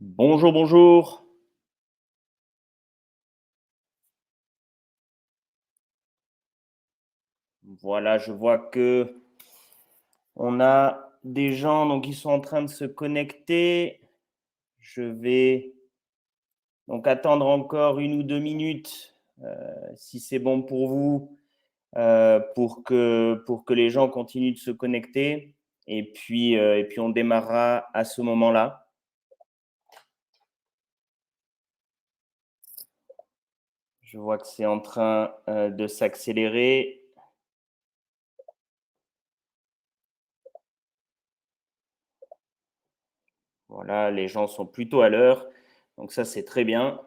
Bonjour, bonjour. Voilà, je vois que on a des gens donc qui sont en train de se connecter. Je vais donc attendre encore 1 ou 2 minutes, si c'est bon pour vous, pour que les gens continuent de se connecter et puis on démarrera à ce moment-là. Je vois que c'est en train, de s'accélérer. Voilà, les gens sont plutôt à l'heure, donc ça, c'est très bien.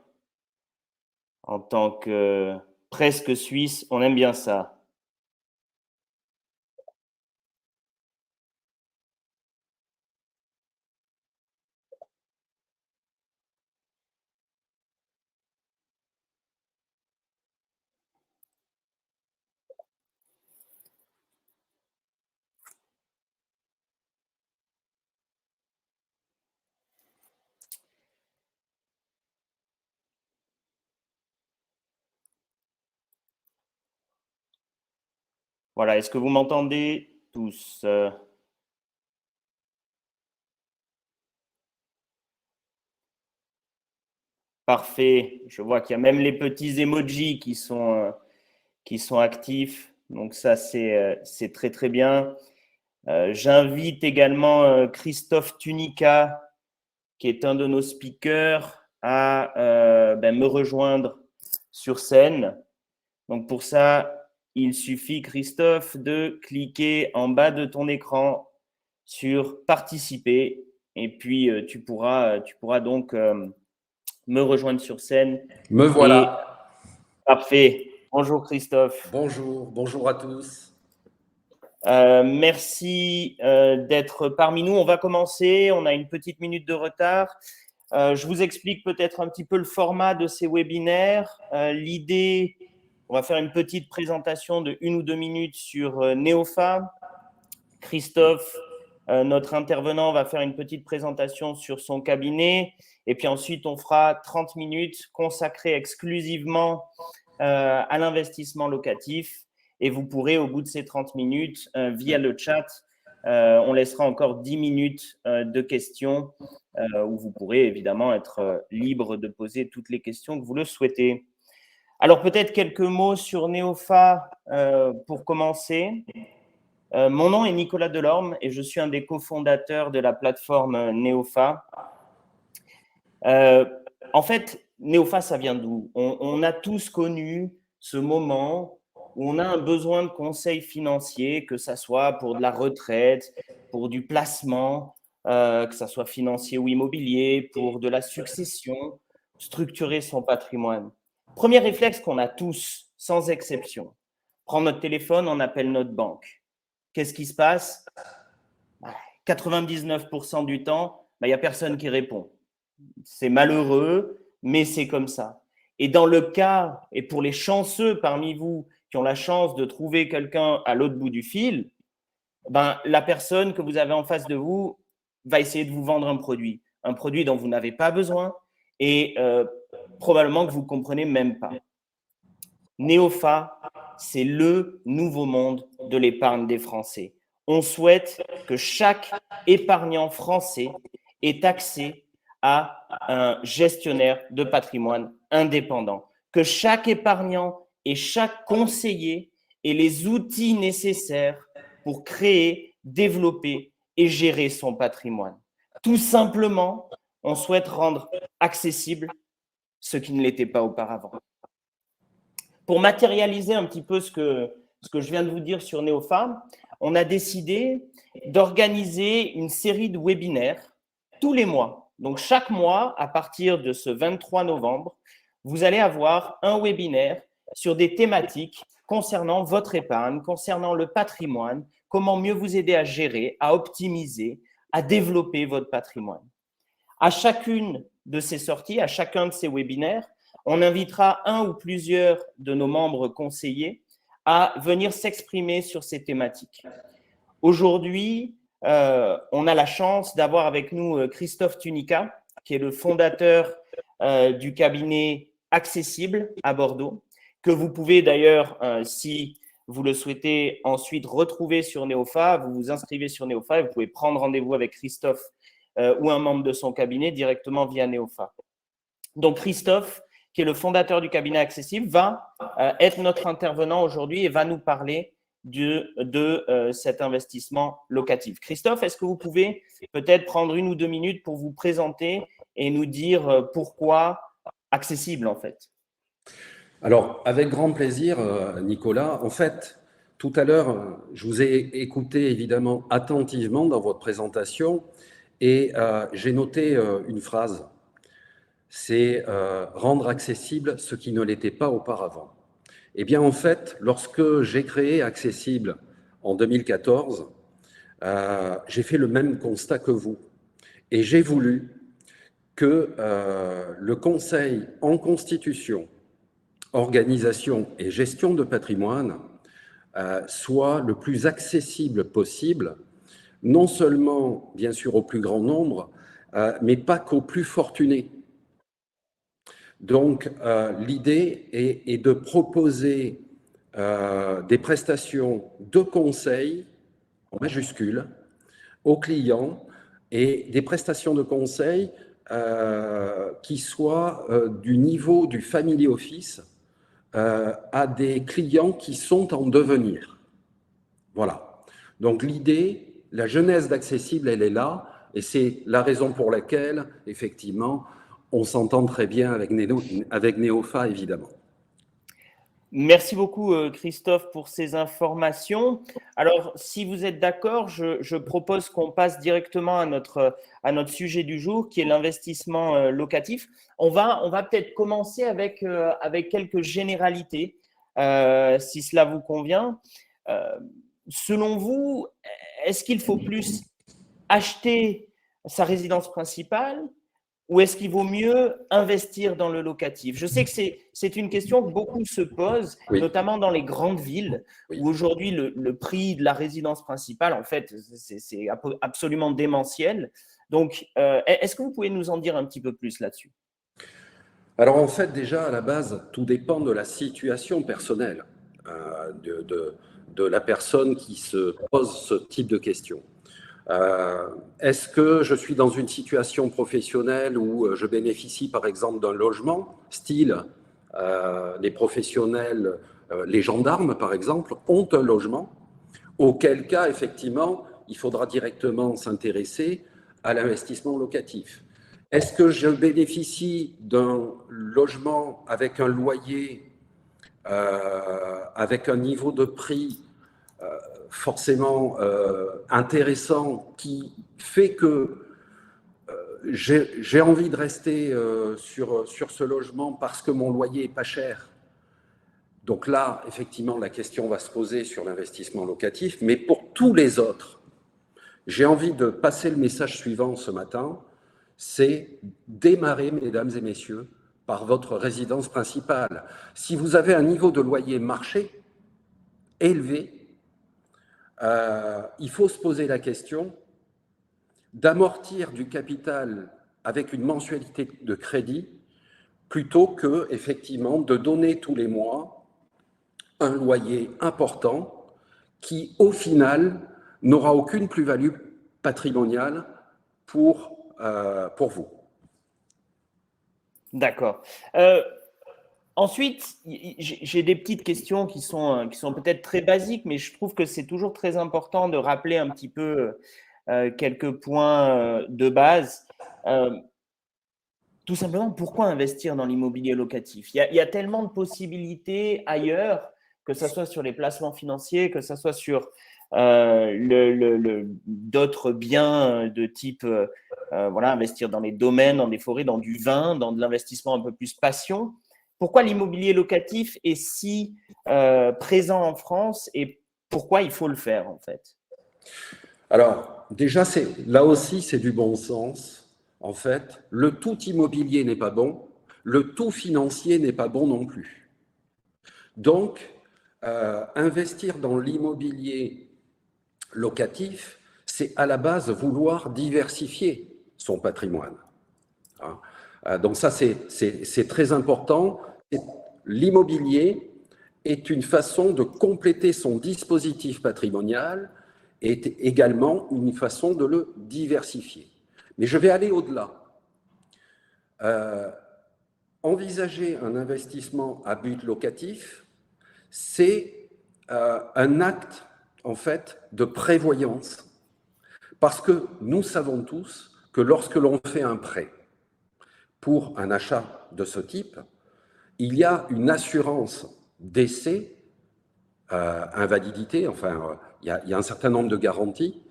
En tant que presque Suisse, on aime bien ça. Voilà, est-ce que vous m'entendez tous? Parfait. Je vois qu'il y a même les petits emojis qui sont actifs. Donc ça, c'est très, très bien. J'invite également Christophe Tunica, qui est un de nos speakers, à me rejoindre sur scène. Donc pour ça, il suffit, Christophe, de cliquer en bas de ton écran sur participer et puis tu pourras donc me rejoindre sur scène. Me Et voilà. parfait. Bonjour Christophe. Bonjour, bonjour à tous. Merci d'être parmi nous. On va commencer. On a une petite minute de retard. Je vous explique peut-être un petit peu le format de ces webinaires. L'idée, on va faire une petite présentation de 1 ou 2 minutes sur Neofa. Christophe, notre intervenant, va faire une petite présentation sur son cabinet. Et puis ensuite, on fera 30 minutes consacrées exclusivement à l'investissement locatif. Et vous pourrez, au bout de ces 30 minutes, via le chat, on laissera encore 10 minutes de questions où vous pourrez évidemment être libre de poser toutes les questions que vous le souhaitez. Alors peut-être quelques mots sur Neofa pour commencer. Mon nom est Nicolas Delorme et je suis un des cofondateurs de la plateforme Neofa. Euh, En fait, Neofa, ça vient d'où? On a tous connu ce moment où on a un besoin de conseils financiers, que ça soit pour de la retraite, pour du placement, que ça soit financier ou immobilier, pour de la succession, structurer son patrimoine. Premier réflexe qu'on a tous, sans exception, prendre notre téléphone, on appelle notre banque. Qu'est-ce qui se passe? 99% du temps, il n'y a personne qui répond. C'est malheureux, mais c'est comme ça. Et dans le cas, et pour les chanceux parmi vous qui ont la chance de trouver quelqu'un à l'autre bout du fil, la personne que vous avez en face de vous va essayer de vous vendre un produit dont vous n'avez pas besoin et probablement que vous ne comprenez même pas. Neofa, c'est le nouveau monde de l'épargne des Français. On souhaite que chaque épargnant français ait accès à un gestionnaire de patrimoine indépendant, que chaque épargnant et chaque conseiller ait les outils nécessaires pour créer, développer et gérer son patrimoine. Tout simplement, on souhaite rendre accessible ce qui ne l'était pas auparavant. Pour matérialiser un petit peu ce que je viens de vous dire sur Neofa, on a décidé d'organiser une série de webinaires tous les mois. Donc, chaque mois, à partir de ce 23 novembre, vous allez avoir un webinaire sur des thématiques concernant votre épargne, concernant le patrimoine, comment mieux vous aider à gérer, à optimiser, à développer votre patrimoine. À chacune de ces sorties, à chacun de ces webinaires, on invitera un ou plusieurs de nos membres conseillers à venir s'exprimer sur ces thématiques. Aujourd'hui, on a la chance d'avoir avec nous Christophe Tunica, qui est le fondateur du cabinet Accessible à Bordeaux, que vous pouvez d'ailleurs, si vous le souhaitez, ensuite retrouver sur Neofa. Vous vous inscrivez sur Neofa et vous pouvez prendre rendez-vous avec Christophe ou un membre de son cabinet directement via Neofa. Donc, Christophe, qui est le fondateur du cabinet Accessible, va être notre intervenant aujourd'hui et va nous parler de cet investissement locatif. Christophe, est-ce que vous pouvez peut-être prendre 1 ou 2 minutes pour vous présenter et nous dire pourquoi Accessible en fait? Alors, avec grand plaisir, Nicolas. En fait, tout à l'heure, je vous ai écouté évidemment attentivement dans votre présentation et j'ai noté une phrase. C'est rendre accessible ce qui ne l'était pas auparavant. Eh bien, en fait, lorsque j'ai créé Accessible en 2014, j'ai fait le même constat que vous. Et j'ai voulu que le Conseil en constitution, organisation et gestion de patrimoine soit le plus accessible possible, non seulement, bien sûr, au plus grand nombre, mais pas qu'aux plus fortunés. Donc, l'idée est de proposer des prestations de conseil, en majuscule, aux clients et des prestations de conseil qui soient du niveau du family office à des clients qui sont en devenir. Voilà. Donc l'idée, la genèse d'Accessible, elle est là, et c'est la raison pour laquelle, effectivement, on s'entend très bien avec Neofa, évidemment. Merci beaucoup, Christophe, pour ces informations. Alors, si vous êtes d'accord, je propose qu'on passe directement à notre sujet du jour, qui est l'investissement locatif. On va peut-être commencer avec quelques généralités, si cela vous convient. Selon vous, est-ce qu'il faut plus acheter sa résidence principale ou est-ce qu'il vaut mieux investir dans le locatif? Je sais que c'est une question que beaucoup se posent, Oui. notamment dans les grandes villes, Oui. où aujourd'hui le prix de la résidence principale, en fait, c'est absolument démentiel. Donc, est-ce que vous pouvez nous en dire un petit peu plus là-dessus? Alors en fait, déjà, à la base, tout dépend de la situation personnelle de la personne qui se pose ce type de questions. Est-ce que je suis dans une situation professionnelle où je bénéficie par exemple d'un logement, style les professionnels, les gendarmes par exemple, ont un logement, auquel cas effectivement il faudra directement s'intéresser à l'investissement locatif. Est-ce que je bénéficie d'un logement avec un loyer, avec un niveau de prix forcément intéressant qui fait que j'ai envie de rester sur ce logement parce que mon loyer est pas cher. Donc là, effectivement, la question va se poser sur l'investissement locatif, mais pour tous les autres, j'ai envie de passer le message suivant ce matin, c'est démarrer, mesdames et messieurs, par votre résidence principale. Si vous avez un niveau de loyer marché élevé, il faut se poser la question d'amortir du capital avec une mensualité de crédit plutôt que, effectivement, de donner tous les mois un loyer important qui, au final, n'aura aucune plus-value patrimoniale pour vous. D'accord. Ensuite, j'ai des petites questions qui sont peut-être très basiques, mais je trouve que c'est toujours très important de rappeler un petit peu quelques points de base. Tout simplement, pourquoi investir dans l'immobilier locatif? Il y a tellement de possibilités ailleurs, que ce soit sur les placements financiers, que ce soit sur d'autres biens de type voilà, investir dans les domaines, dans des forêts, dans du vin, dans de l'investissement un peu plus passion. Pourquoi l'immobilier locatif est si présent en France et pourquoi il faut le faire en fait? Alors, déjà, là aussi, c'est du bon sens. En fait, le tout immobilier n'est pas bon, le tout financier n'est pas bon non plus. Donc, investir dans l'immobilier locatif, c'est à la base vouloir diversifier son patrimoine. hein. Donc ça, c'est très important. L'immobilier est une façon de compléter son dispositif patrimonial et est également une façon de le diversifier. Mais je vais aller au-delà. Envisager un investissement à but locatif, c'est un acte, en fait, de prévoyance. Parce que nous savons tous que lorsque l'on fait un prêt pour un achat de ce type, il y a une assurance décès, invalidité, enfin, il y a un certain nombre de garanties.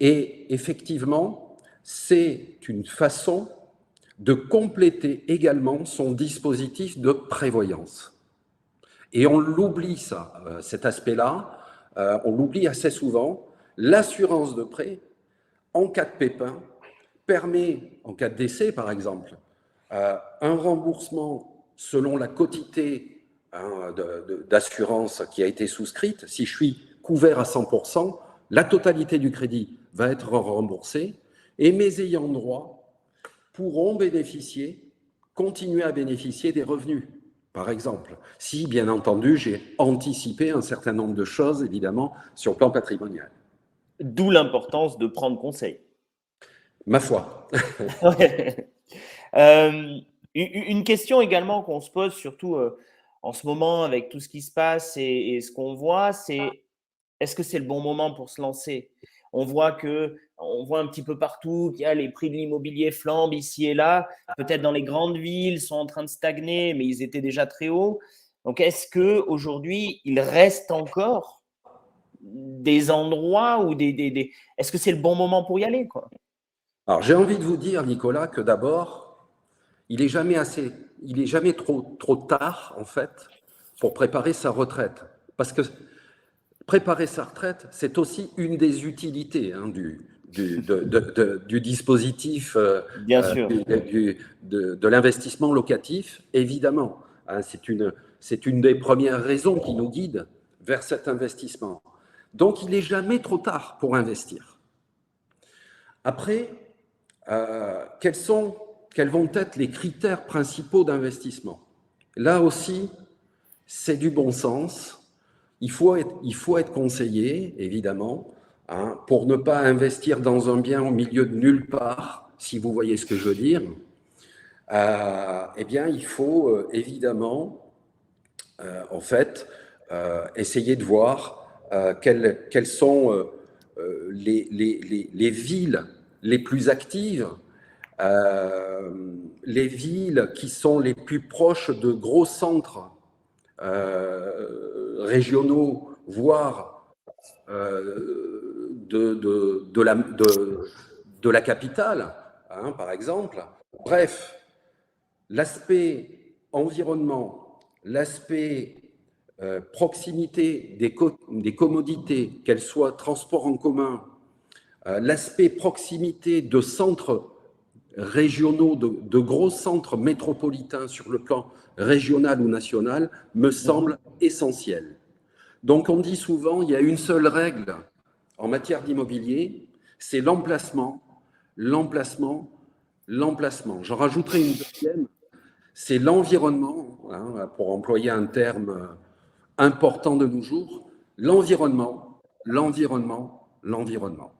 Et effectivement, c'est une façon de compléter également son dispositif de prévoyance. Et on l'oublie, cet aspect-là, on l'oublie assez souvent. L'assurance de prêt, en cas de pépin, permet, en cas de décès par exemple, un remboursement selon la quotité d'assurance qui a été souscrite. Si je suis couvert à 100%, la totalité du crédit va être remboursée et mes ayants droit pourront bénéficier, continuer à bénéficier des revenus. Par exemple, si, bien entendu, j'ai anticipé un certain nombre de choses, évidemment, sur le plan patrimonial. D'où l'importance de prendre conseil. Ma foi. Une question également qu'on se pose, surtout en ce moment avec tout ce qui se passe et ce qu'on voit, c'est est-ce que c'est le bon moment pour se lancer? On voit un petit peu partout qu'il y a les prix de l'immobilier flambent ici et là. Peut-être dans les grandes villes sont en train de stagner, mais ils étaient déjà très hauts. Donc, est-ce qu'aujourd'hui, il reste encore des endroits où est-ce que c'est le bon moment pour y aller, quoi? Alors, j'ai envie de vous dire, Nicolas, que d'abord, il n'est jamais trop tard, en fait, pour préparer sa retraite. Parce que préparer sa retraite, c'est aussi une des utilités du dispositif Bien sûr. de l'investissement locatif, évidemment. Hein, c'est une des premières raisons qui nous guide vers cet investissement. Donc, il n'est jamais trop tard pour investir. Après, quels vont être les critères principaux d'investissement? Là aussi, c'est du bon sens. Il faut être conseillé, évidemment, hein, pour ne pas investir dans un bien au milieu de nulle part, si vous voyez ce que je veux dire. Eh bien, il faut évidemment, en fait, essayer de voir quelles sont les villes les plus actives, les villes qui sont les plus proches de gros centres régionaux, voire de la capitale, hein, par exemple. Bref, l'aspect environnement, l'aspect proximité des commodités, qu'elles soient transport en commun, l'aspect proximité de centres régionaux, de gros centres métropolitains sur le plan régional ou national, me semble essentiel. Donc on dit souvent, il y a une seule règle en matière d'immobilier, c'est l'emplacement, l'emplacement, l'emplacement. J'en rajouterai une deuxième, c'est l'environnement, hein, pour employer un terme important de nos jours, l'environnement, l'environnement, l'environnement.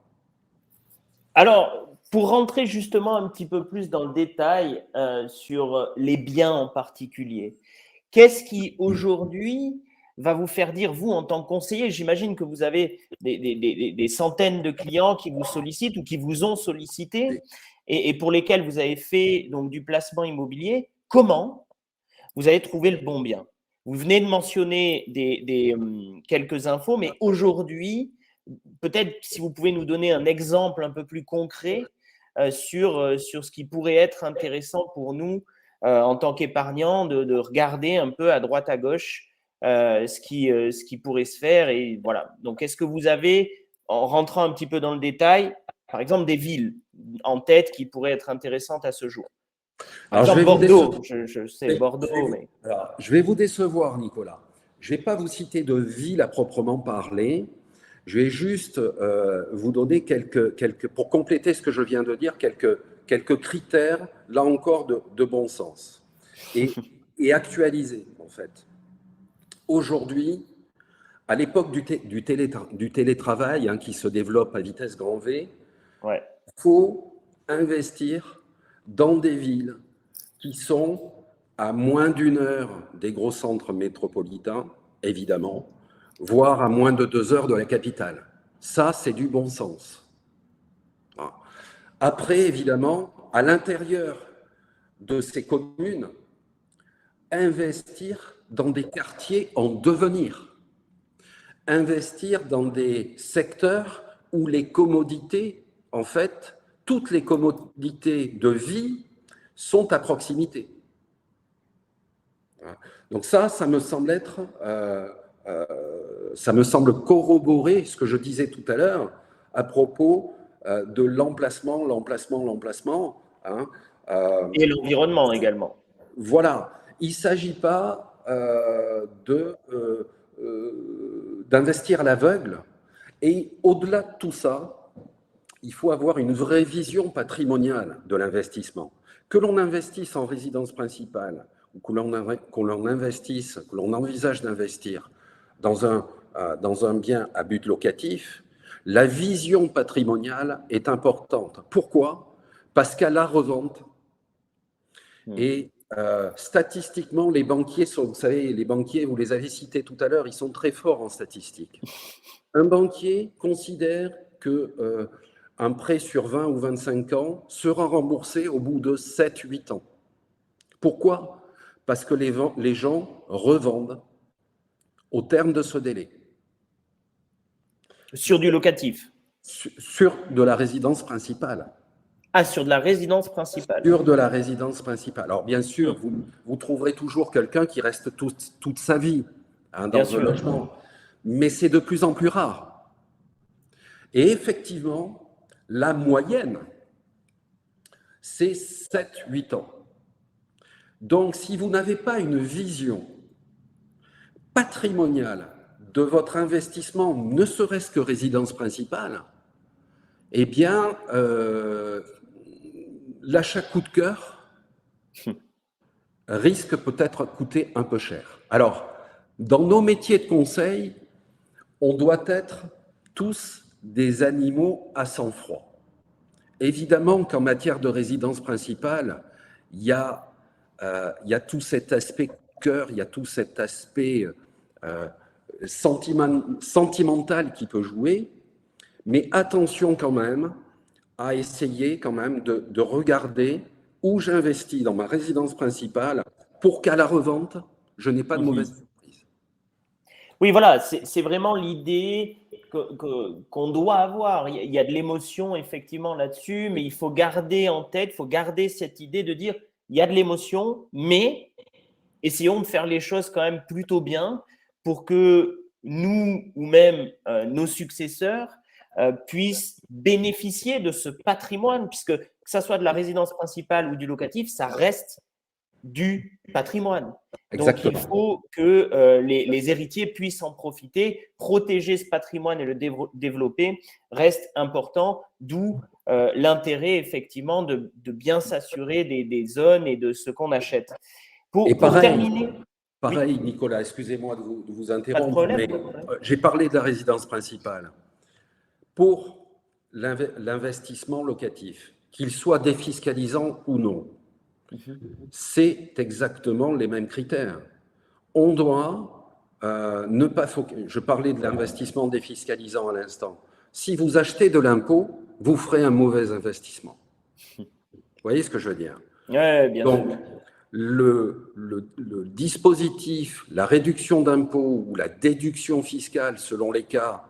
Alors, pour rentrer justement un petit peu plus dans le détail sur les biens en particulier, qu'est-ce qui aujourd'hui va vous faire dire, vous en tant que conseiller, j'imagine que vous avez des centaines de clients qui vous sollicitent ou qui vous ont sollicité et pour lesquels vous avez fait donc du placement immobilier. Comment vous avez trouvé le bon bien? Vous venez de mentionner quelques infos, mais aujourd'hui, peut-être si vous pouvez nous donner un exemple un peu plus concret sur ce qui pourrait être intéressant pour nous en tant qu'épargnants de regarder un peu à droite à gauche ce qui pourrait se faire. Et voilà. Donc, est-ce que vous avez, en rentrant un petit peu dans le détail, par exemple, des villes en tête qui pourraient être intéressantes à ce jour? Par exemple, Bordeaux, je sais, Bordeaux, mais… Alors, je vais vous décevoir, Nicolas. Je ne vais pas vous citer de ville à proprement parler, Je vais juste vous donner pour compléter ce que je viens de dire, quelques critères, là encore, de bon sens et actualisés, en fait. Aujourd'hui, à l'époque du télétravail qui se développe à vitesse grand V, Ouais. il faut investir dans des villes qui sont à moins d'une heure des gros centres métropolitains, évidemment, voire à moins de 2 heures de la capitale. Ça, c'est du bon sens. Après, évidemment, à l'intérieur de ces communes, investir dans des quartiers en devenir, investir dans des secteurs où les commodités, en fait, toutes les commodités de vie sont à proximité. Donc ça me semble ça me semble corroborer ce que je disais tout à l'heure à propos de l'emplacement. Hein, Et l'environnement également. voilà, il ne s'agit pas d'investir à l'aveugle. Et au-delà de tout ça, il faut avoir une vraie vision patrimoniale de l'investissement. Que l'on investisse en résidence principale ou que l'on envisage d'investir dans un bien à but locatif, la vision patrimoniale est importante. Pourquoi? Parce qu'à la revente, et statistiquement, les banquiers vous savez, les banquiers, vous les avez cités tout à l'heure, ils sont très forts en statistiques. Un banquier considère que un prêt sur 20 ou 25 ans sera remboursé au bout de 7-8 ans. Pourquoi? Parce que les gens revendent au terme de ce délai. Sur du locatif? Sur de la résidence principale. Ah, sur de la résidence principale. Sur de la résidence principale. Alors, bien sûr, vous trouverez toujours quelqu'un qui reste toute sa vie dans un logement, mais c'est de plus en plus rare. Et effectivement, la moyenne, c'est 7-8 ans. Donc, si vous n'avez pas une vision patrimoniale de votre investissement, ne serait-ce que résidence principale, eh bien, l'achat coup de cœur risque peut-être coûter un peu cher. Alors, dans nos métiers de conseil, on doit être tous des animaux à sang-froid. Évidemment qu'en matière de résidence principale, il y a tout cet aspect cœur, il y a tout cet aspect sentimental qui peut jouer, mais attention quand même à essayer quand même de regarder où j'investis dans ma résidence principale pour qu'à la revente, je n'ai pas de mauvaise surprise. Oui, voilà, c'est vraiment l'idée qu'on doit avoir. Il y a de l'émotion effectivement là-dessus, mais il faut garder en tête, il faut garder cette idée de dire il y a de l'émotion, mais essayons de faire les choses quand même plutôt bien pour que nous ou même nos successeurs puissent bénéficier de ce patrimoine, puisque que ça soit de la résidence principale ou du locatif, ça reste du patrimoine. Exactement. Donc, il faut que les héritiers puissent en profiter. Protéger ce patrimoine et le développer reste important, d'où l'intérêt, effectivement, de bien s'assurer des zones et de ce qu'on achète. Pour terminer… Pareil, Nicolas, excusez-moi de vous interrompre, problème, mais j'ai parlé de la résidence principale. Pour l'investissement locatif, qu'il soit défiscalisant ou non, c'est exactement les mêmes critères. On doit ne pas… Je parlais de l'investissement défiscalisant à l'instant. Si vous achetez de l'impôt, vous ferez un mauvais investissement. Vous voyez ce que je veux dire? Oui, bien Donc, sûr. le dispositif, la réduction d'impôt ou la déduction fiscale, selon les cas,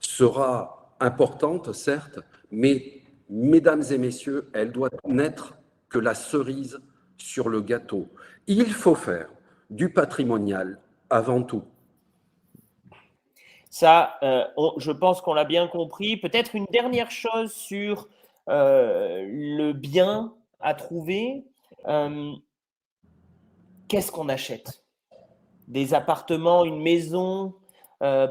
sera importante, certes, mais, mesdames et messieurs, elle doit n'être que la cerise sur le gâteau. Il faut faire du patrimonial avant tout. Ça, je pense qu'on l'a bien compris. Peut-être une dernière chose sur le bien à trouver. Qu'est-ce qu'on achète? Des appartements, une maison,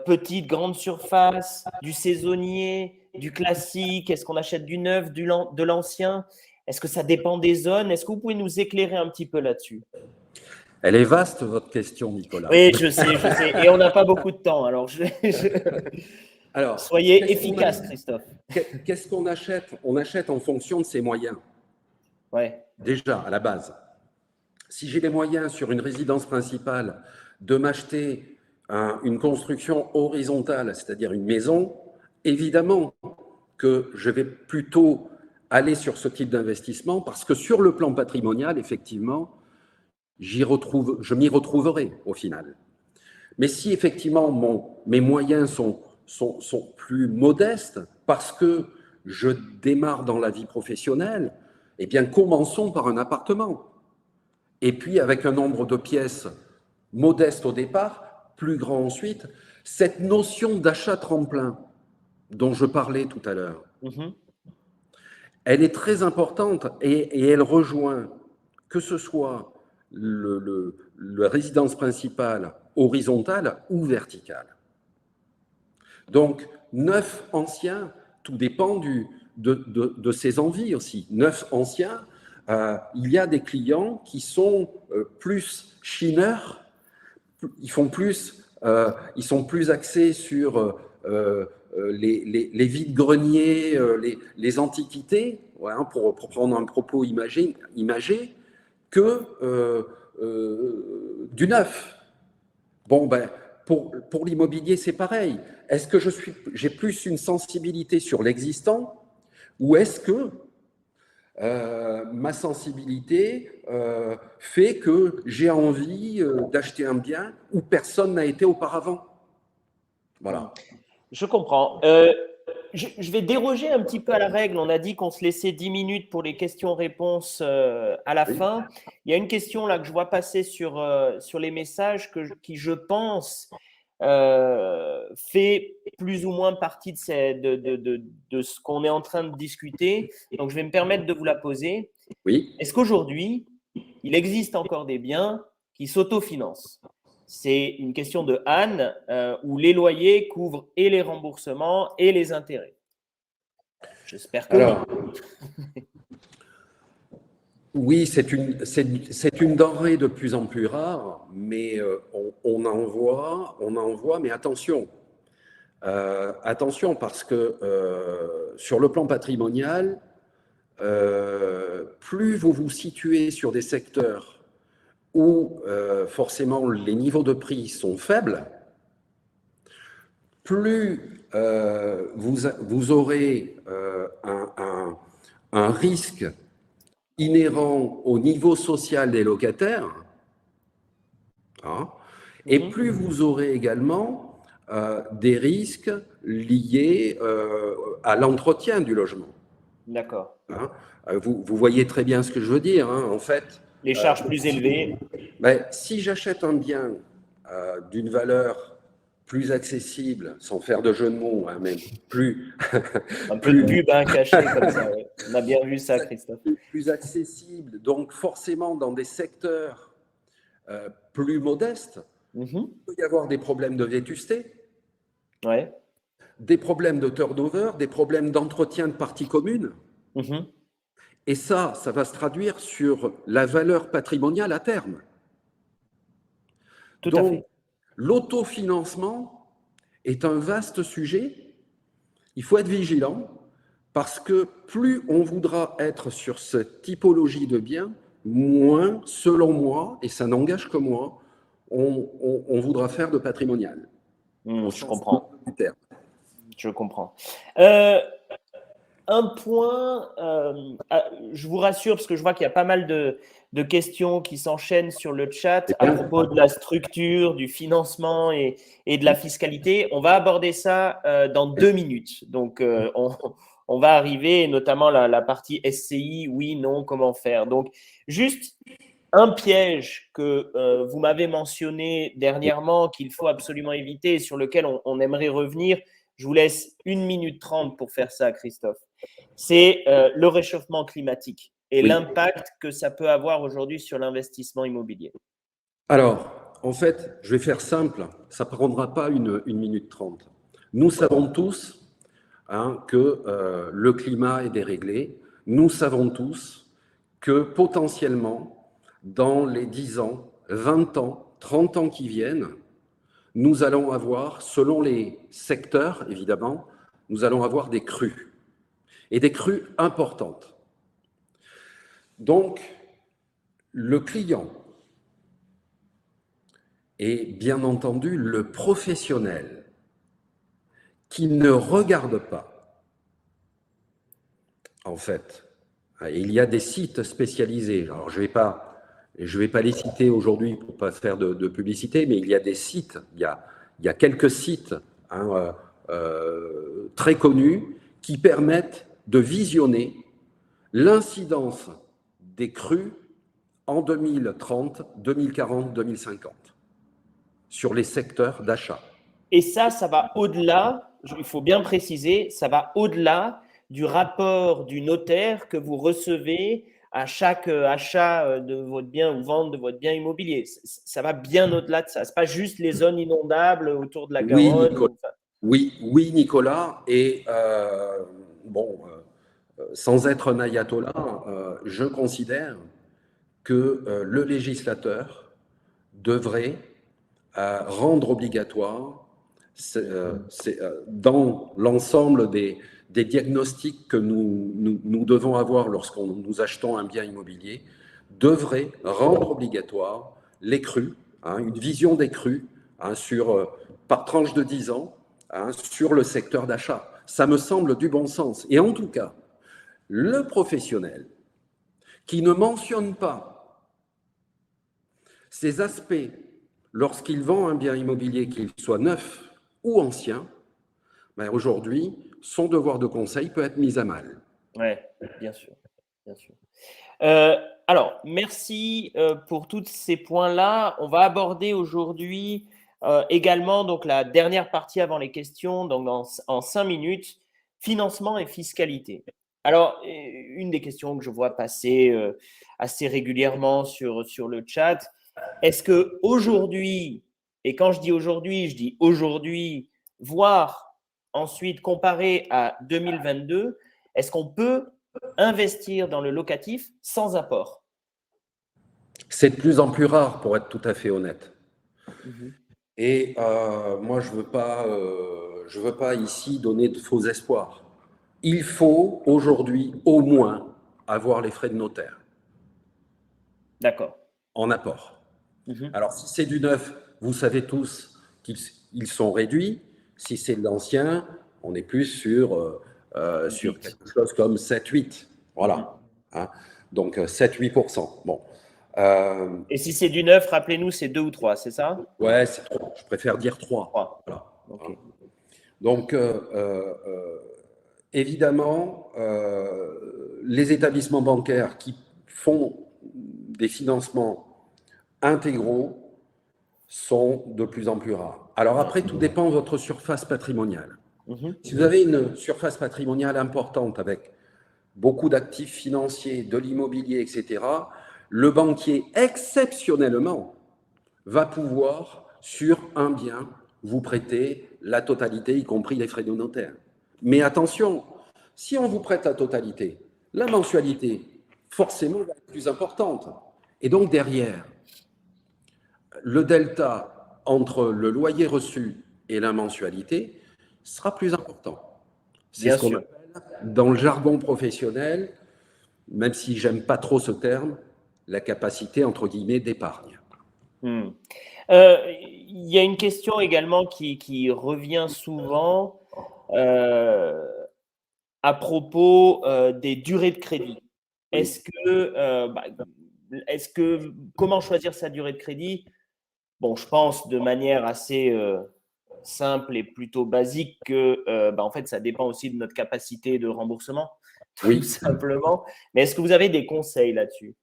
petite, grande surface, du saisonnier, du classique? Est-ce qu'on achète du neuf, de l'ancien? Est-ce que ça dépend des zones? Est-ce que vous pouvez nous éclairer un petit peu là-dessus? Elle est vaste, votre question, Nicolas. Oui, je sais. Et on n'a pas beaucoup de temps. Alors, Alors, soyez efficace, Christophe. qu'est-ce qu'on achète? On achète en fonction de ses moyens. Ouais. Déjà, à la base. Si j'ai les moyens sur une résidence principale de m'acheter une construction horizontale, c'est-à-dire une maison, évidemment que je vais plutôt aller sur ce type d'investissement parce que sur le plan patrimonial, effectivement, je m'y retrouverai au final. Mais si effectivement mes moyens sont plus modestes parce que je démarre dans la vie professionnelle, eh bien commençons par un appartement. Et puis avec un nombre de pièces modeste au départ, plus grand ensuite, cette notion d'achat tremplin dont je parlais tout à l'heure, elle est très importante et elle rejoint que ce soit la résidence principale horizontale ou verticale. Donc, neuf anciens, tout dépend de ses envies aussi. Neuf anciens, il y a des clients qui sont plus chineurs, ils sont plus axés sur les vides-greniers, les antiquités, voilà, pour prendre un propos imagé, que du neuf. Bon, ben, pour l'immobilier, c'est pareil. Est-ce que j'ai plus une sensibilité sur l'existant ou est-ce que ma sensibilité fait que j'ai envie d'acheter un bien où personne n'a été auparavant? Voilà. Je comprends. Je vais déroger un petit peu à la règle. On a dit qu'on se laissait 10 minutes pour les questions-réponses à la fin. Il y a une question là que je vois passer sur les messages qui, je pense, fait plus ou moins partie de ce qu'on est en train de discuter. Donc, je vais me permettre de vous la poser. Oui. Est-ce qu'aujourd'hui, il existe encore des biens qui s'autofinancent? C'est une question de Anne, où les loyers couvrent et les remboursements et les intérêts. J'espère que Alors, oui. Oui, c'est une denrée de plus en plus rare, mais on en voit, mais attention. Attention parce que sur le plan patrimonial, plus vous vous situez sur des secteurs où forcément les niveaux de prix sont faibles, plus vous aurez un risque inhérent au niveau social des locataires, hein, et plus vous aurez également des risques liés à l'entretien du logement. D'accord. Hein. Vous voyez très bien ce que je veux dire. Hein. En fait, les charges plus élevées. Si j'achète un bien d'une valeur plus accessible, sans faire de jeu de mots, hein, même plus. Un peu de pub caché comme ça. Ouais. On a bien vu ça, Christophe. Plus accessible, donc forcément dans des secteurs plus modestes, il peut y avoir des problèmes de vétusté, ouais. des problèmes de turnover, des problèmes d'entretien de parties communes. Et ça va se traduire sur la valeur patrimoniale à terme. Tout à fait. L'autofinancement est un vaste sujet. Il faut être vigilant parce que plus on voudra être sur cette typologie de biens, moins, selon moi, et ça n'engage que moi, on voudra faire de patrimonial. Je comprends. Je comprends. Un point, je vous rassure parce que je vois qu'il y a pas mal de questions qui s'enchaînent sur le chat à propos de la structure, du financement et de la fiscalité. On va aborder ça dans 2 minutes. Donc, on va arriver, notamment la partie SCI, oui, non, comment faire. Donc, juste un piège que vous m'avez mentionné dernièrement qu'il faut absolument éviter et sur lequel on aimerait revenir. Je vous laisse 1 minute 30 pour faire ça, Christophe. C'est le réchauffement climatique et l'impact que ça peut avoir aujourd'hui sur l'investissement immobilier. Alors, en fait, je vais faire simple, ça ne prendra pas une minute 30. Nous savons tous que le climat est déréglé. Nous savons tous que potentiellement, dans les 10 ans, 20 ans, 30 ans qui viennent, nous allons avoir, selon les secteurs évidemment, nous allons avoir des crues, et des crues importantes. Donc, le client et bien entendu le professionnel qui ne regarde pas, en fait, il y a des sites spécialisés. Alors, je vais pas les citer aujourd'hui pour ne pas faire de publicité, mais il y a des sites, il y a quelques sites très connus qui permettent de visionner l'incidence des crues en 2030, 2040, 2050 sur les secteurs d'achat. Et ça va au-delà, il faut bien préciser, ça va au-delà du rapport du notaire que vous recevez à chaque achat de votre bien ou vente de votre bien immobilier. Ça va bien au-delà de ça. Ce n'est pas juste les zones inondables autour de la Oui, Garonne. Nicolas. Oui, Nicolas. Et sans être un ayatollah, je considère que le législateur devrait rendre obligatoire dans l'ensemble des diagnostics que nous devons avoir lorsqu'on nous achetons un bien immobilier, devrait rendre obligatoire les crues, une vision des crues par tranche de 10 ans sur le secteur d'achat. Ça me semble du bon sens. Et en tout cas, le professionnel qui ne mentionne pas ces aspects lorsqu'il vend un bien immobilier, qu'il soit neuf ou ancien, ben aujourd'hui, son devoir de conseil peut être mis à mal. Oui, bien sûr. Bien sûr. Alors, merci pour tous ces points-là. On va aborder aujourd'hui également donc, la dernière partie avant les questions, donc en 5 minutes, financement et fiscalité. Alors, une des questions que je vois passer assez régulièrement sur le chat, est-ce qu'aujourd'hui, et quand je dis aujourd'hui, voire ensuite comparé à 2022, est-ce qu'on peut investir dans le locatif sans apport? C'est de plus en plus rare, pour être tout à fait honnête. Mmh. Et moi, je veux pas ici donner de faux espoirs. Il faut aujourd'hui au moins avoir les frais de notaire. D'accord. En apport. Mmh. Alors, si c'est du neuf, vous savez tous qu'ils sont réduits. Si c'est de l'ancien, on est plus sur quelque chose comme 7-8. Voilà. Donc, 7-8%. Bon. Et si c'est du neuf, rappelez-nous, c'est 2 ou 3, c'est ça? Ouais, c'est 3. Je préfère dire 3. 3. Voilà. Okay. Donc, évidemment, les établissements bancaires qui font des financements intégraux sont de plus en plus rares. Alors après, tout dépend de votre surface patrimoniale. Mmh. Si vous avez une surface patrimoniale importante avec beaucoup d'actifs financiers, de l'immobilier, etc., le banquier, exceptionnellement, va pouvoir, sur un bien, vous prêter la totalité, y compris les frais de notaire. Mais attention, si on vous prête la totalité, la mensualité, forcément, va être plus importante. Et donc, derrière, le delta entre le loyer reçu et la mensualité sera plus important. C'est Bien ce qu'on sûr. appelle, dans le jargon professionnel, même si j'aime pas trop ce terme, la capacité, entre guillemets, d'épargne. Il y a une question également qui revient souvent à propos des durées de crédit. Oui. Comment choisir sa durée de crédit? Bon, je pense de manière assez simple et plutôt basique que en fait, ça dépend aussi de notre capacité de remboursement, tout Oui. simplement. Mais est-ce que vous avez des conseils là-dessus?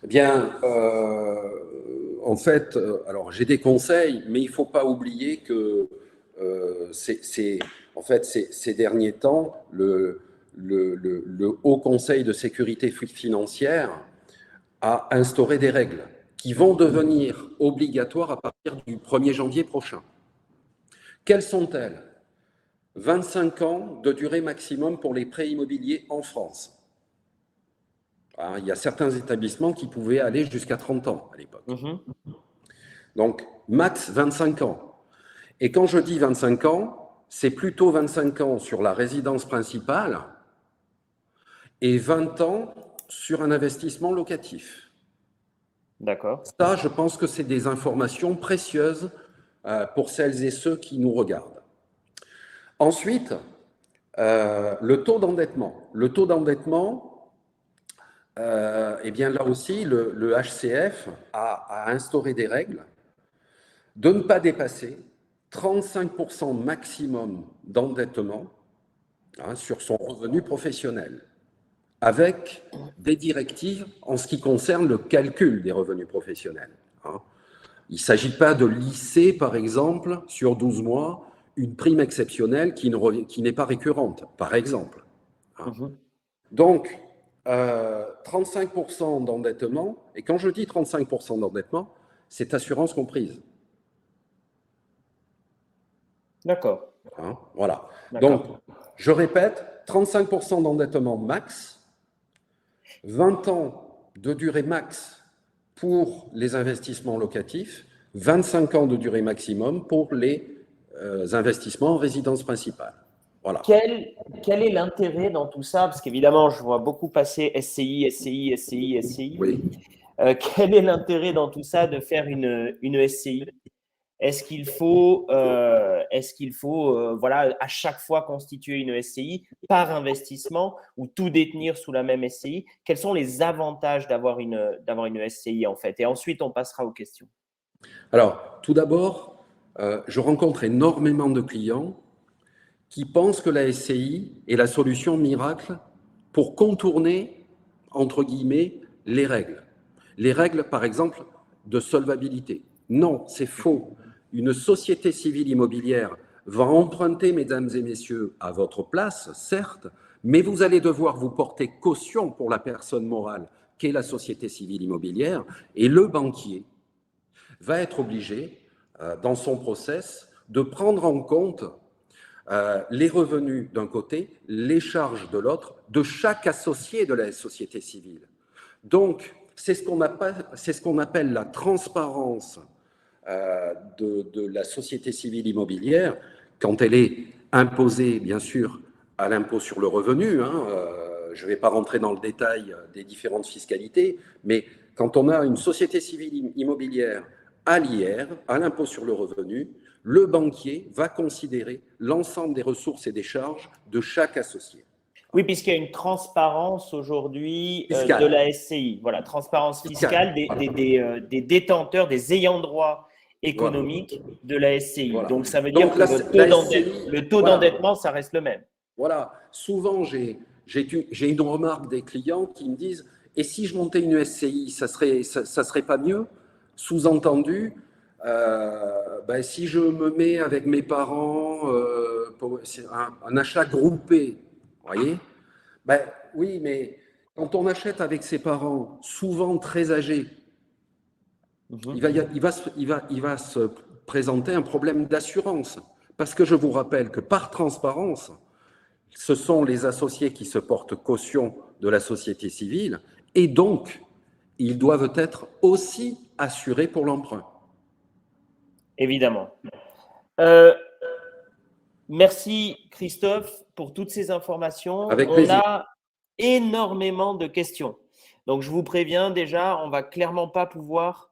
Eh bien, en fait, alors j'ai des conseils, mais il ne faut pas oublier que ces derniers temps, le Haut Conseil de sécurité financière a instauré des règles qui vont devenir obligatoires à partir du 1er janvier prochain. Quelles sont-elles? 25 ans de durée maximum pour les prêts immobiliers en France. Alors, il y a certains établissements qui pouvaient aller jusqu'à 30 ans à l'époque. Donc, max 25 ans. Et quand je dis 25 ans, c'est plutôt 25 ans sur la résidence principale et 20 ans sur un investissement locatif. D'accord. Ça, je pense que c'est des informations précieuses pour celles et ceux qui nous regardent. Ensuite, le taux d'endettement. Le taux d'endettement, eh bien là aussi, le HCF a instauré des règles de ne pas dépasser 35% maximum d'endettement sur son revenu professionnel, avec des directives en ce qui concerne le calcul des revenus professionnels. Il ne s'agit pas de lisser, par exemple, sur 12 mois, une prime exceptionnelle qui n'est pas récurrente, par exemple. Donc, 35% d'endettement, et quand je dis 35% d'endettement, c'est assurance comprise. D'accord. Voilà. Donc, je répète, 35% d'endettement max, 20 ans de durée max pour les investissements locatifs, 25 ans de durée maximum pour les investissements en résidence principale. Voilà. Quel est l'intérêt dans tout ça? Parce qu'évidemment, je vois beaucoup passer SCI, SCI, SCI, SCI. Oui. Quel est l'intérêt dans tout ça de faire une SCI? Est-ce qu'il faut, voilà, à chaque fois constituer une SCI par investissement ou tout détenir sous la même SCI? Quels sont les avantages d'avoir une SCI en fait? Et ensuite, on passera aux questions. Alors, tout d'abord, je rencontre énormément de clients qui pensent que la SCI est la solution miracle pour contourner, entre guillemets, les règles. Les règles, par exemple, de solvabilité. Non, c'est faux. Une société civile immobilière va emprunter, mesdames et messieurs, à votre place, certes, mais vous allez devoir vous porter caution pour la personne morale qu'est la société civile immobilière, et le banquier va être obligé, dans son process, de prendre en compte les revenus d'un côté, les charges de l'autre, de chaque associé de la société civile. Donc, c'est ce qu'on appelle la transparence de la société civile immobilière, quand elle est imposée, bien sûr, à l'impôt sur le revenu. Je ne vais pas rentrer dans le détail des différentes fiscalités, mais quand on a une société civile immobilière à l'IR, à l'impôt sur le revenu, le banquier va considérer l'ensemble des ressources et des charges de chaque associé. Oui, puisqu'il y a une transparence aujourd'hui de la SCI. Voilà, transparence fiscale des détenteurs, des ayants droit économiques de la SCI. Voilà. Donc, ça veut dire que le taux d'endettement, ça reste le même. Voilà. Souvent, j'ai une remarque des clients qui me disent « Et si je montais une SCI, ça serait pas mieux ?» Sous-entendu, si je me mets avec mes parents, c'est un achat groupé, vous voyez? Oui, mais quand on achète avec ses parents, souvent très âgés, il va se présenter un problème d'assurance. Parce que je vous rappelle que par transparence, ce sont les associés qui se portent caution de la société civile et donc ils doivent être aussi assurés pour l'emprunt. Évidemment. Merci Christophe pour toutes ces informations. Avec plaisir. On a énormément de questions. Donc, je vous préviens déjà, on ne va clairement pas pouvoir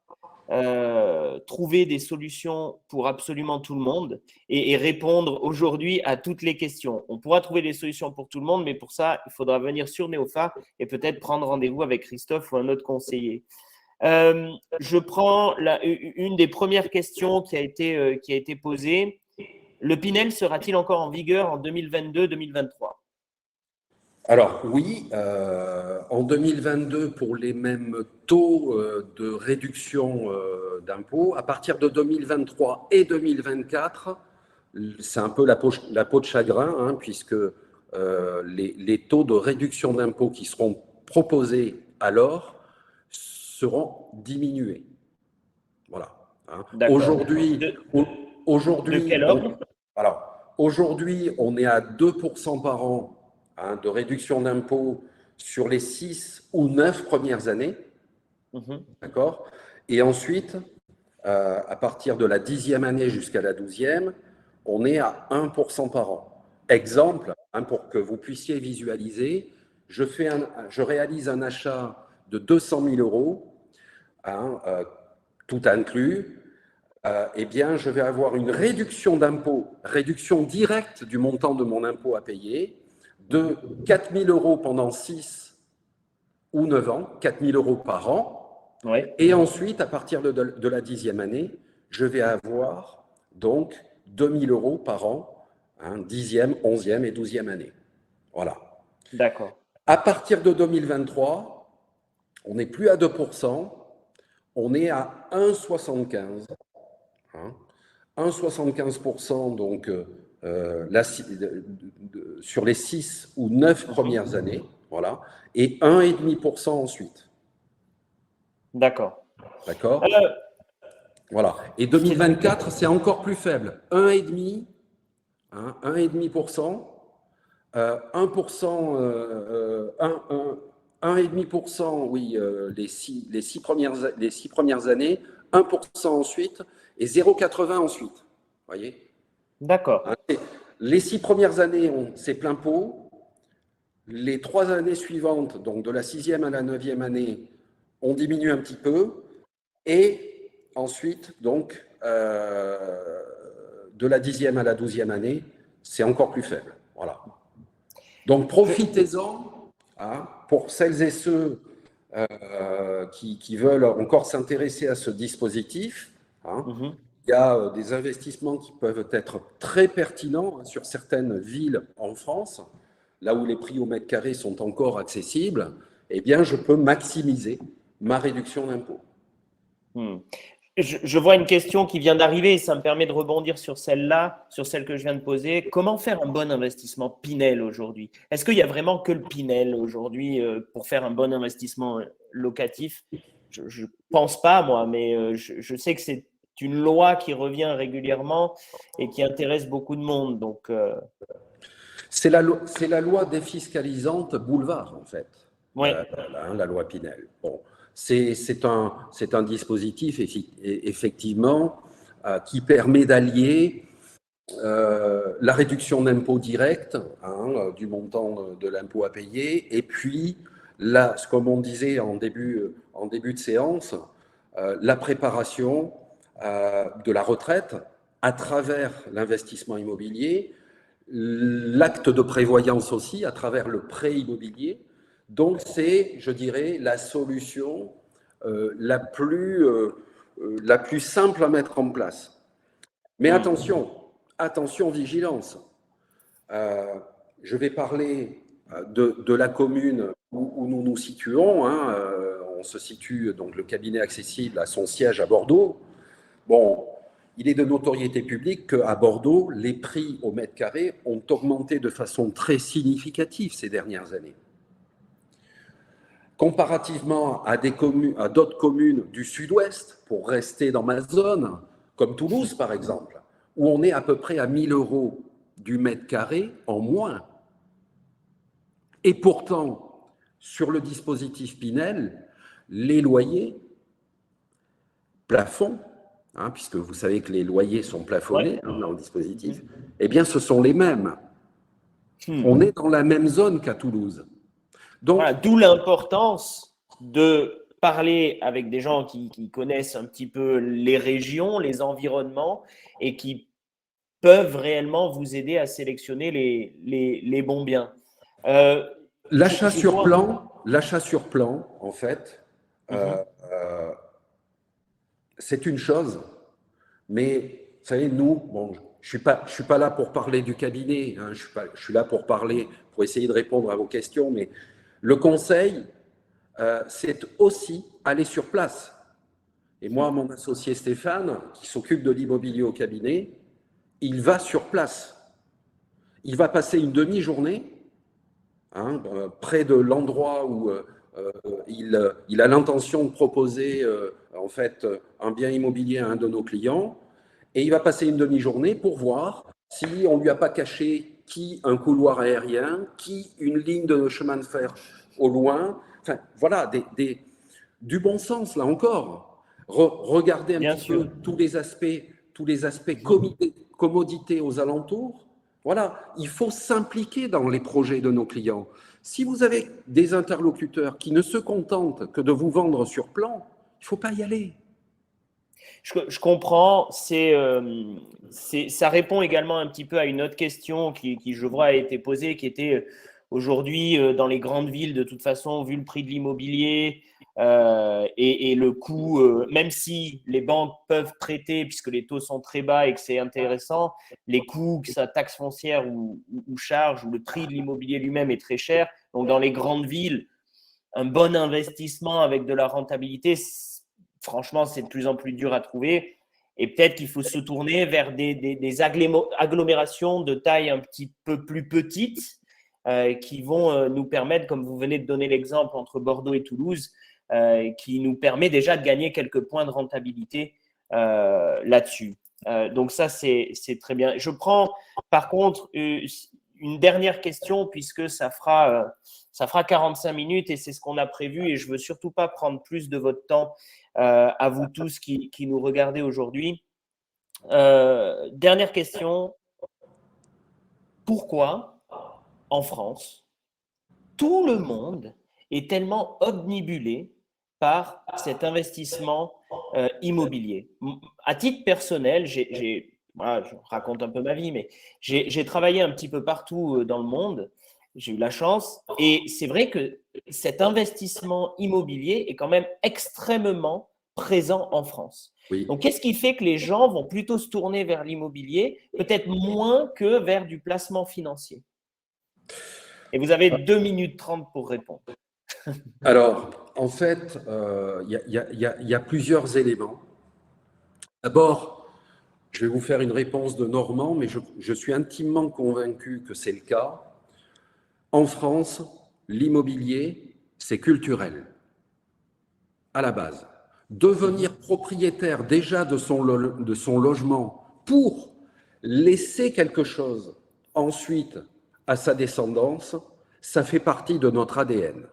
trouver des solutions pour absolument tout le monde et répondre aujourd'hui à toutes les questions. On pourra trouver des solutions pour tout le monde, mais pour ça, il faudra venir sur Néopha et peut-être prendre rendez-vous avec Christophe ou un autre conseiller. Je prends une des premières questions qui a été posée. Le Pinel sera-t-il encore en vigueur en 2022-2023 ? Alors oui, en 2022 pour les mêmes taux de réduction d'impôts. À partir de 2023 et 2024, c'est un peu la peau de chagrin, puisque les taux de réduction d'impôts qui seront proposés alors seront diminués. Voilà. Hein. D'accord. De, de Aujourd'hui, quel ordre? aujourd'hui, on est à 2% par an, hein, de réduction d'impôt sur les 6 ou 9 premières années. Mhm. D'accord? Et ensuite, à partir de la 10e année jusqu'à la 12e, on est à 1% par an. Exemple, hein, pour que vous puissiez visualiser, je réalise un achat de 200 000 euros, hein, tout inclus. Eh bien, je vais avoir une réduction d'impôt, réduction directe du montant de mon impôt à payer, de 4 000 euros pendant 6 ou 9 ans, 4 000 euros par an. Oui. Et ensuite, à partir de la 10e année, je vais avoir donc 2 000 euros par an, hein, 10e, 11e et 12e année. Voilà. D'accord. À partir de 2023, on n'est plus à 2%, on est à 1,75. Hein, 1,75% donc sur les 6 ou 9 premières années, voilà, et 1,5% ensuite. D'accord. D'accord? Euh, Voilà. Et c'est- 2024, c'est encore plus faible. 1,5%, hein, 1,5%, 1%, 1,5%, oui, les six premières années, 1% ensuite, et 0,80 ensuite. Voyez? d'accord. Hein, les 6 premières années, c'est plein pot. Les 3 années suivantes, donc de la 6e à la 9e année, on diminue un petit peu. Et ensuite, donc, de la 10e à la 12e année, c'est encore plus faible. Voilà. Donc, Je- profitez-en, hein, pour celles et ceux qui veulent encore s'intéresser à ce dispositif. Hein. Mhm. Il y a des investissements qui peuvent être très pertinents, hein, sur certaines villes en France, là où les prix au mètre carré sont encore accessibles. Eh bien, je peux maximiser ma réduction d'impôt. Hmm. Je vois une question qui vient d'arriver et ça me permet de rebondir sur celle-là, sur celle que je viens de poser. Comment faire un bon investissement Pinel aujourd'hui? Est-ce qu'il y a vraiment que le Pinel aujourd'hui pour faire un bon investissement locatif? Je pense pas, moi, mais je sais que c'est une loi qui revient régulièrement et qui intéresse beaucoup de monde. Donc, C'est la loi défiscalisante boulevard, en fait, oui. la loi Pinel. Bon, c'est un dispositif, effectivement, qui permet d'allier la réduction d'impôt direct, hein, du montant de l'impôt à payer, et puis, là, comme on disait en début de séance, la préparation de la retraite à travers l'investissement immobilier, l'acte de prévoyance aussi à travers le prêt immobilier. Donc c'est, je dirais, la solution la plus simple à mettre en place. Mais Hmm. attention, vigilance. Je vais parler de la commune où nous nous situons. Hein. On se situe, donc le cabinet accessible a son siège à Bordeaux. Bon, il est de notoriété publique qu'à Bordeaux, les prix au mètre carré ont augmenté de façon très significative ces dernières années. Comparativement à d'autres communes du sud-ouest, pour rester dans ma zone, comme Toulouse par exemple, où on est à peu près à 1 000 euros du mètre carré en moins. Et pourtant, sur le dispositif Pinel, les loyers plafond, hein, puisque vous savez que les loyers sont plafonnés, Ouais. hein, dans le dispositif, Mhm. eh bien, ce sont les mêmes. Hmm. On est dans la même zone qu'à Toulouse. Donc, Voilà, d'où l'importance de parler avec des gens qui connaissent un petit peu les régions, les environnements et qui peuvent réellement vous aider à sélectionner les bons biens. Euh, l'achat je sur vois. plan, en fait, euh, Mhm. euh, c'est une chose, mais vous savez, nous, bon, je suis pas là pour parler du cabinet, hein, je suis là pour parler, pour essayer de répondre à vos questions, mais le conseil, c'est aussi aller sur place. Et moi, mon associé Stéphane, qui s'occupe de l'immobilier au cabinet, il va sur place. Il va passer une demi-journée, hein, près de l'endroit il a l'intention de proposer en fait un bien immobilier à un de nos clients et il va passer une demi-journée pour voir si on ne lui a pas caché qui un couloir aérien, qui une ligne de chemin de fer au loin. Enfin, voilà, du bon sens, là encore. Regardez un Bien petit peu sûr. tous les aspects commodité aux alentours. Voilà, il faut s'impliquer dans les projets de nos clients. Si vous avez des interlocuteurs qui ne se contentent que de vous vendre sur plan, il ne faut pas y aller. Je comprends. Ça répond également un petit peu à une autre question qui, je vois, a été posée, qui était aujourd'hui dans les grandes villes, de toute façon, vu le prix de l'immobilier et le coût, même si les banques peuvent prêter puisque les taux sont très bas et que c'est intéressant, les coûts, que ça taxe foncière ou charge, ou le prix de l'immobilier lui-même est très cher. Donc, dans les grandes villes, un bon investissement avec de la rentabilité, franchement, c'est de plus en plus dur à trouver. Et peut-être qu'il faut se tourner vers des agglomérations de taille un petit peu plus petite qui vont nous permettre, comme vous venez de donner l'exemple entre Bordeaux et Toulouse, qui nous permet déjà de gagner quelques points de rentabilité là-dessus. Donc ça, c'est très bien. Je prends par contre une dernière question puisque ça fera 45 minutes et c'est ce qu'on a prévu et je ne veux surtout pas prendre plus de votre temps à vous tous qui nous regardez aujourd'hui. Dernière question. Pourquoi en France, tout le monde est tellement obnubilé par cet investissement immobilier? À titre personnel, voilà, je raconte un peu ma vie, mais j'ai travaillé un petit peu partout dans le monde. J'ai eu la chance. Et c'est vrai que cet investissement immobilier est quand même extrêmement présent en France. Oui. Donc, qu'est-ce qui fait que les gens vont plutôt se tourner vers l'immobilier, peut-être moins que vers du placement financier? Et vous avez 2 minutes 30 pour répondre. Alors, en fait, il y a plusieurs éléments. D'abord, je vais vous faire une réponse de Normand, mais je suis intimement convaincu que c'est le cas. En France, l'immobilier, c'est culturel, à la base. Devenir propriétaire déjà de son logement pour laisser quelque chose ensuite à sa descendance, ça fait partie de notre ADN.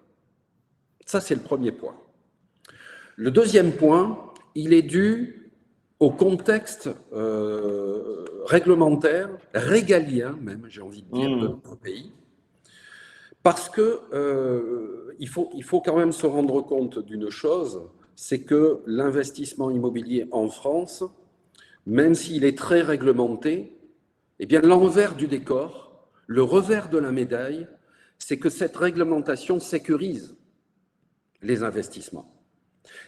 Ça, c'est le premier point. Le deuxième point, il est dû au contexte réglementaire, régalien même, j'ai envie de dire, de notre pays. Parce que il faut quand même se rendre compte d'une chose, c'est que l'investissement immobilier en France, même s'il est très réglementé, eh bien l'envers du décor, le revers de la médaille, c'est que cette réglementation sécurise les investissements.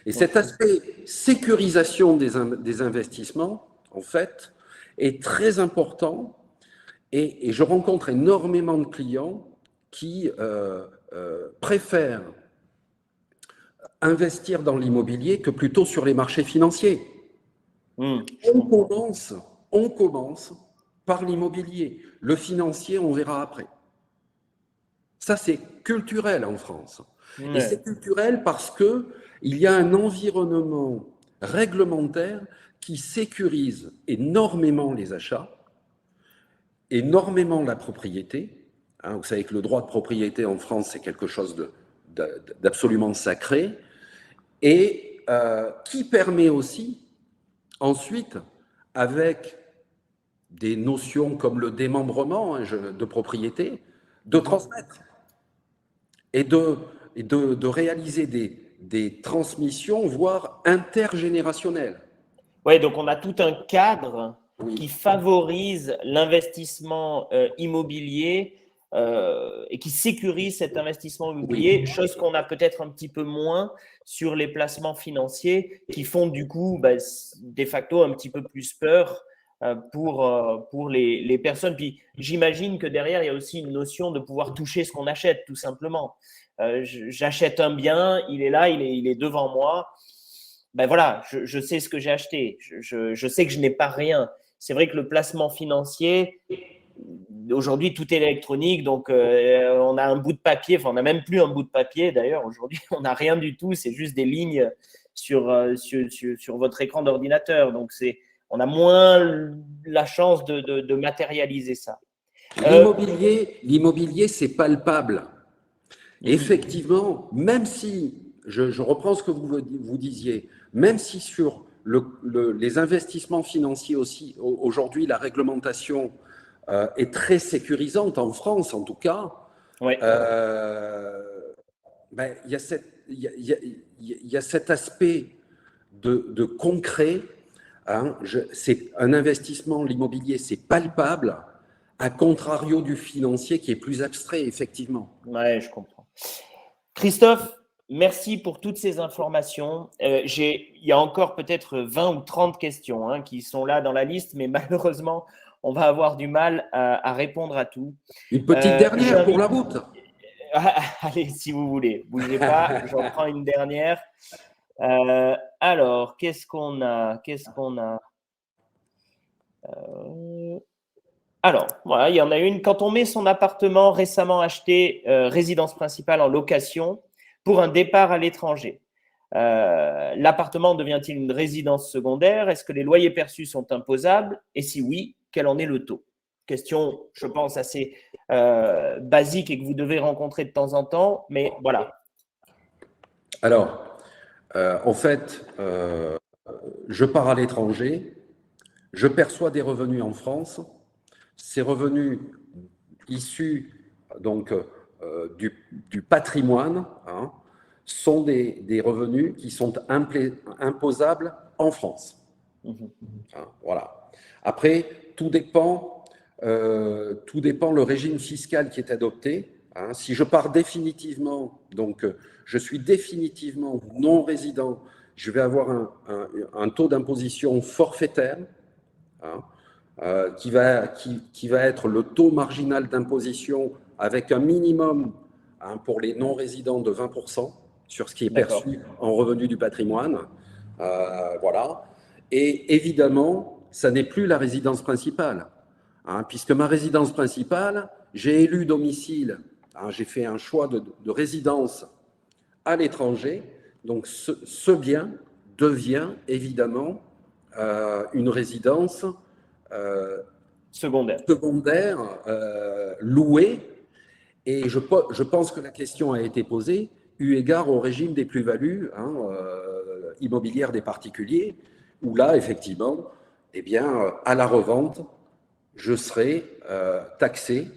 Et cet aspect sécurisation des investissements, en fait, est très important. Et je rencontre énormément de clients qui préfèrent investir dans l'immobilier que plutôt sur les marchés financiers. On commence par l'immobilier. Le financier, on verra après. Ça, c'est culturel en France. Et c'est culturel parce qu'il y a un environnement réglementaire qui sécurise énormément les achats, énormément la propriété. Vous savez que le droit de propriété en France, c'est quelque chose d'absolument sacré et qui permet aussi, ensuite, avec des notions comme le démembrement de propriété, de transmettre et de réaliser des transmissions, voire intergénérationnelles. Oui, donc on a tout un cadre Oui. qui favorise l'investissement immobilier et qui sécurise cet investissement immobilier, Oui. chose qu'on a peut-être un petit peu moins sur les placements financiers qui font du coup de facto un petit peu plus peur pour les personnes. Puis j'imagine que derrière, il y a aussi une notion de pouvoir toucher ce qu'on achète, tout simplement. J'achète un bien, il est là, il est devant moi. Ben voilà, je sais ce que j'ai acheté. Je sais que je n'ai pas rien. C'est vrai que le placement financier, Aujourd'hui, tout est électronique, donc on a un bout de papier, enfin on n'a même plus un bout de papier d'ailleurs. Aujourd'hui, on n'a rien du tout, c'est juste des lignes sur votre écran d'ordinateur. Donc, on a moins la chance de matérialiser ça. L'immobilier, c'est palpable. Effectivement, même si, je reprends ce que vous disiez, même si sur les investissements financiers aussi, aujourd'hui, la réglementation est très sécurisante en France, en tout cas, ouais. Ben, il y a cet aspect de concret. Hein, c'est un investissement, l'immobilier, c'est palpable, à contrario du financier qui est plus abstrait, effectivement. Ouais, je comprends. Christophe, merci pour toutes ces informations. Il y a encore peut-être 20 ou 30 questions hein, qui sont là dans la liste, mais malheureusement, on va avoir du mal à répondre à tout. Une petite dernière pour la route. Allez, si vous voulez, bougez pas, j'en prends une dernière. Alors, qu'est-ce qu'on a Alors, voilà, il y en a une. Quand on met son appartement récemment acheté, résidence principale en location, pour un départ à l'étranger, l'appartement devient-il une résidence secondaire? Est-ce que les loyers perçus sont imposables? Et si oui, quel en est le taux? Question, je pense, assez basique et que vous devez rencontrer de temps en temps, mais voilà. Alors, en fait, je pars à l'étranger, je perçois des revenus en France. Ces revenus issus donc du patrimoine hein, sont des revenus qui sont imposables en France. Hein, voilà. Après, tout dépend le régime fiscal qui est adopté. Hein. Si je pars définitivement, donc je suis définitivement non résident, je vais avoir un taux d'imposition forfaitaire. Hein, qui va être le taux marginal d'imposition avec un minimum hein, pour les non-résidents de 20% sur ce qui est perçu en revenu du patrimoine. Voilà. Et évidemment, ça n'est plus la résidence principale. Hein, puisque ma résidence principale, j'ai élu domicile, hein, j'ai fait un choix de résidence à l'étranger. Donc ce bien devient évidemment une résidence secondaire louée. Et je pense que la question a été posée eu égard au régime des plus-values hein, immobilières des particuliers, où là, effectivement, eh bien, à la revente, je serai taxé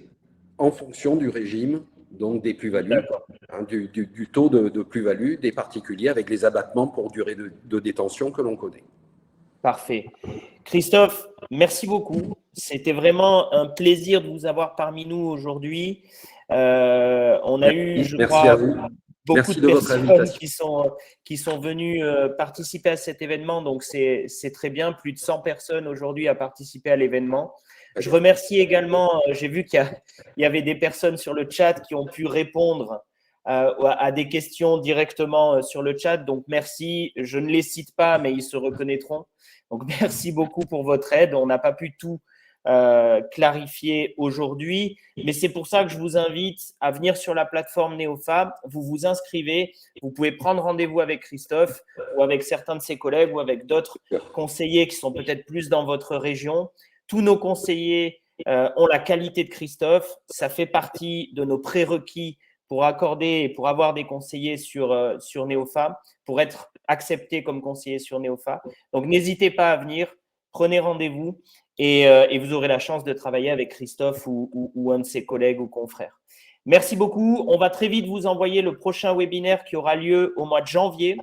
en fonction du régime donc des plus-values, hein, du taux de plus-value des particuliers avec les abattements pour durée de détention que l'on connaît. Parfait. Christophe, merci beaucoup. C'était vraiment un plaisir de vous avoir parmi nous aujourd'hui. On a eu, je crois, beaucoup de personnes qui sont venues participer à cet événement. Donc, c'est très bien. Plus de 100 personnes aujourd'hui à participer à l'événement. Je remercie également, j'ai vu qu'il y avait des personnes sur le chat qui ont pu répondre à des questions directement sur le chat. Donc, merci. Je ne les cite pas, mais ils se reconnaîtront. Donc, merci beaucoup pour votre aide. On n'a pas pu tout clarifier aujourd'hui, mais c'est pour ça que je vous invite à venir sur la plateforme Neofa. Vous vous inscrivez, vous pouvez prendre rendez-vous avec Christophe ou avec certains de ses collègues ou avec d'autres conseillers qui sont peut-être plus dans votre région. Tous nos conseillers ont la qualité de Christophe. Ça fait partie de nos prérequis pour accorder et pour avoir des conseillers sur Neofa, pour être accepté comme conseiller sur Neofa. Donc, n'hésitez pas à venir, prenez rendez-vous et vous aurez la chance de travailler avec Christophe ou un de ses collègues ou confrères. Merci beaucoup. On va très vite vous envoyer le prochain webinaire qui aura lieu au mois de janvier.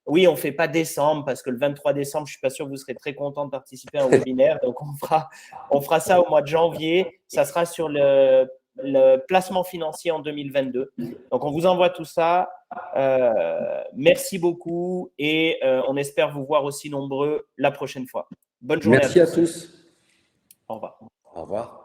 Oui, on ne fait pas décembre parce que le 23 décembre, je ne suis pas sûr que vous serez très content de participer à un webinaire. Donc, on fera ça au mois de janvier. Ça sera sur le placement financier en 2022. Donc, on vous envoie tout ça. Merci beaucoup et on espère vous voir aussi nombreux la prochaine fois. Bonne journée. Merci à tous. Au revoir. Au revoir.